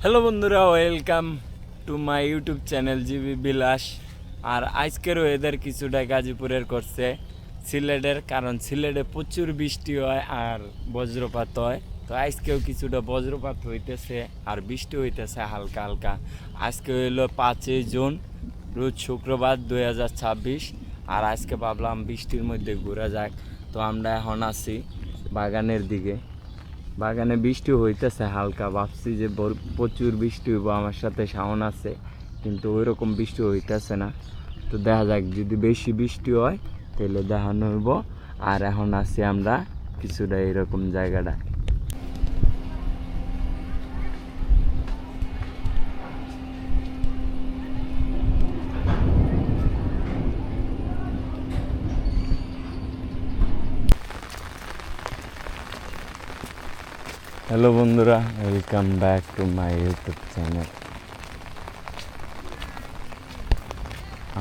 Hello বন্ধুরা, welcome to my YouTube channel GB বিলাস। আর আজকের weather কিছুটা গাজীপুরের করছে সিলেটের, কারণ সিলেটে প্রচুর বৃষ্টি হয় আর বজ্রপাত হয়। তো আজকেও কিছুটা বজ্রপাত হইতেছে আর বৃষ্টি হইতেছে হালকা হালকা। আজকে হইলো 5ই জুন, রোজ শুক্রবার 2026। আর আজকে ভাবলাম বৃষ্টির মধ্যে ঘোরা যাক। তো আমরা এখন আছি বাগানের দিকে। বাগানে বৃষ্টি হইতেছে হালকা, ভাবছি যে প্রচুর বৃষ্টি হইব, আমার সাথে শাওন আছে, কিন্তু ওই রকম বৃষ্টি হইতেছে না। তো দেখা যাক, যদি বেশি বৃষ্টি হয় তাহলে দেখানো হইব। আর এখন আছি আমরা কিছুটা এরকম জায়গাটা। হ্যালো বন্ধুরা, welcome back to my YouTube channel.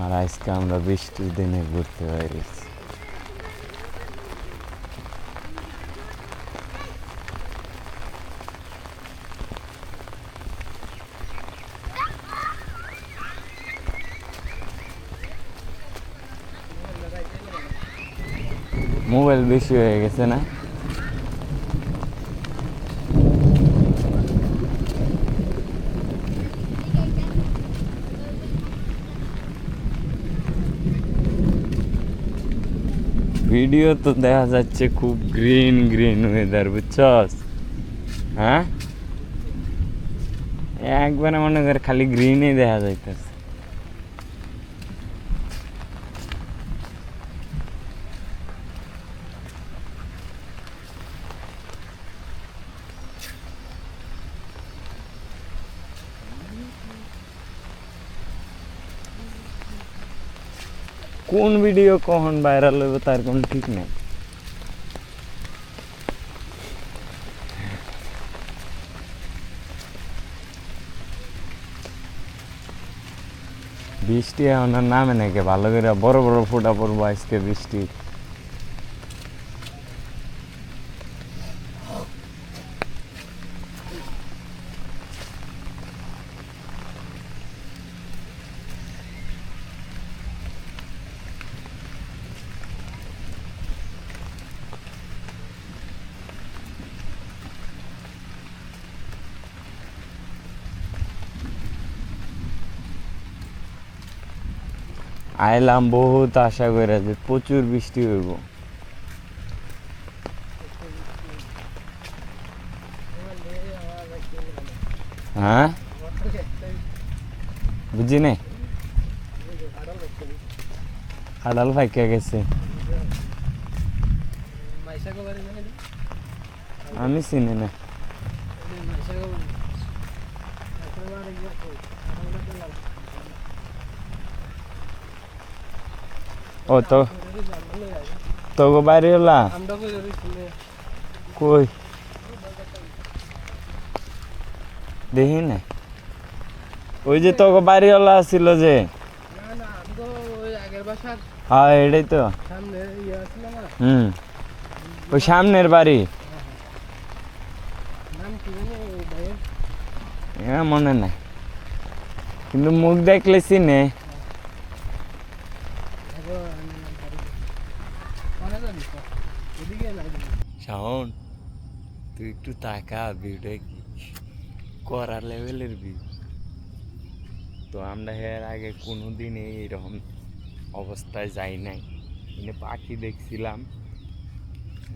আর আজকে আমরা বৃষ্টির দিনে ঘুরতে বেরিয়েছি। মোবাইল বেশি হয়ে গেছে না? ভিডিও তো দেখা যাচ্ছে খুব গ্রিন গ্রিন ওয়েদার, বুঝছস? হ্যাঁ, একবারে মনে করে খালি গ্রিনই দেখা যাইতেছে। কোন ভিডিও কখন ভাইরাল হইব তার কোনো ঠিক নেই। বৃষ্টি এখন আর নামে নাকি, ভালো করে বড় বড় ফোঁটা পড়বো আজকে বৃষ্টি। আইলাম বহুত আশা করে যে প্রচুর বৃষ্টি হইব। হ্যাঁ, বুঝি নাই। আড়াল ফাইকা গেছে। আমি চিনি না। ও তো তোকে বাইরে হলা কই দেখি না। ওই যে তোকে বাড়ি হলা ছিল যে, হ্যাঁ এটাই তো। হুম, ওই সামনের বাড়ি। হ্যাঁ মনে নাই, কিন্তু মুখ দেখলে চিনে। শাওন, তুই একটু তাকা, ভিউটা কি করা লেভেলের ভিউ। তো আমরা এর আগে কোনো দিনই এইরকম অবস্থায় যাই নাই। এখানে পাখি দেখছিলাম,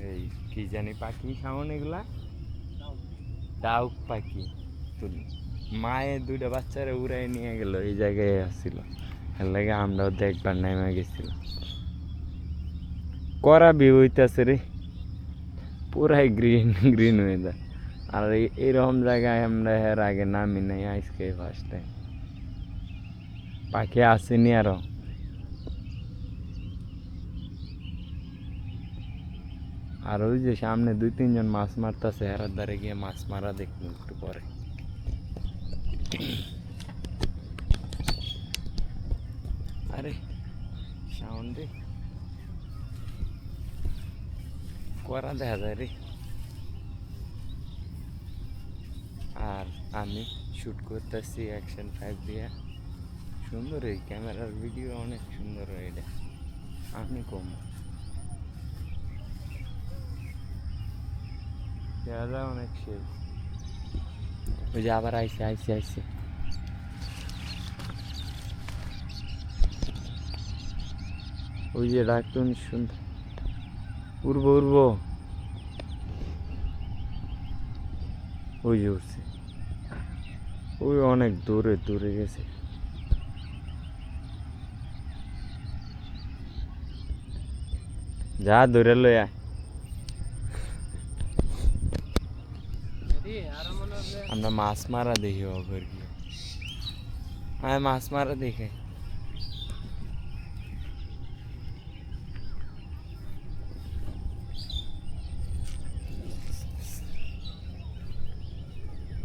এই কি জানি পাখি শাওন, এগুলা ডাউক পাখি। তো মায়ে দুইটা বাচ্চারা উড়াই নিয়ে গেল, এই জায়গায় আসছিল। এর লাগে আমরাও দেখবার নেমে গেছিলাম। করা ভিউ হইতেছে রে, পুরাই গ্রিন গ্রিন ওয়েদার। আর এইরকম জায়গায় আমরা এর আগে নামি নাই, আজকে ফার্স্ট টাইম। পাখি আসেনি আরো। আর ওই যে সামনে 2-3 জন মাছ মারতেছে, হেরার দ্বারে গিয়ে মাছ মারা দেখবো একটু পরে। আরে সাউন্ড রে, করা দেখা যায় রে। আর আমি শ্যুট করতেছি অ্যাকশন 5 দিয়ে। সুন্দর এই ক্যামেরার ভিডিও অনেক সুন্দর হয় এটা, আমি কম দাদা অনেক শেষ। ওই যে আবার আইসে আইসে আইসে ওই যে ডাক্তার সুন্দর উড়ব উড়ব ওই যে উঠছে, ওই অনেক দূরে দূরে গেছে। যা ধরে লয়া আমরা মাছ মারা দেখি ওপর গিয়ে, হ্যাঁ মাছ মারা দেখে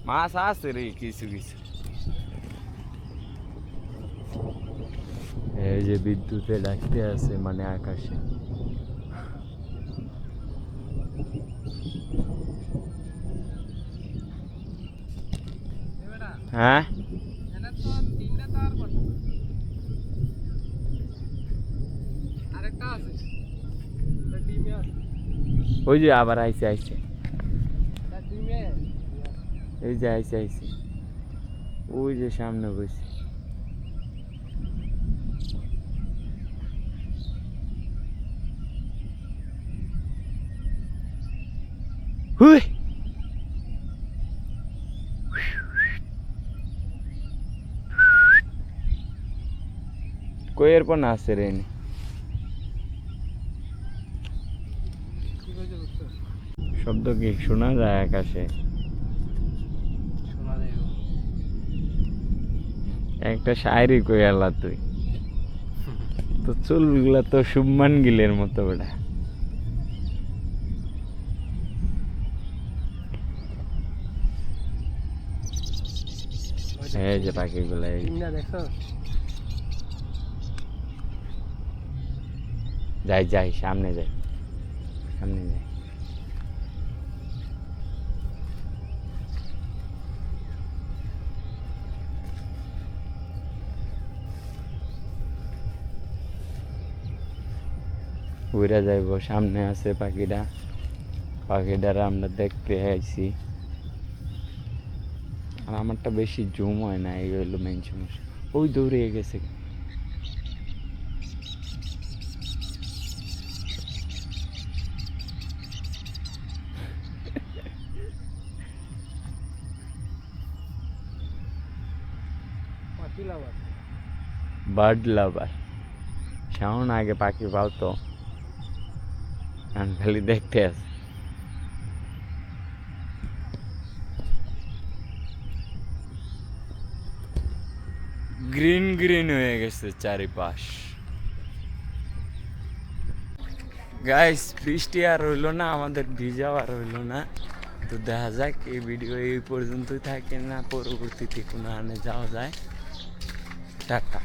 মাছ আছে রে কিছু কিছু। এই যে বিদ্যুতে ডাকতে আছে মানে আকাশে। হ্যাঁ ওই যে আবার আইসে আইসে এই যে আইসে আইসে ওই যে সামনে বসে। হুই কইয়ের পর আছে রে শব্দ কি শোনা যায় আকাশে? একটা শায়রি কই আল্লাহ তুই তো চুলগুলা তো শুভমান গিলের মতো বেটা। এই যে পাখিগুলা যাই যাই সামনে যাই সামনে যাই। উড়ে যাইব, সামনে আছে পাখিটা, পাখিটারা আমরা দেখতে আইছি। আর আমারটা বেশি জুম হয় না, এই হইলো মেন সমস্যা। ওই দৌড়ে গেছে বার্ড লাভার। শাওন আগে পাখি পালতো, আমি খালি দেখতে আছি। গ্রিন গ্রিন হয়ে গেছে চারিপাশ। গাইস বৃষ্টি আর হইলো না, আমাদের ভিজাও আর হইলো না। তো দেখা যাক এই ভিডিও এই পর্যন্তই থাকে না পরবর্তীতে কোনো আনে যাওয়া যায়। টাটা।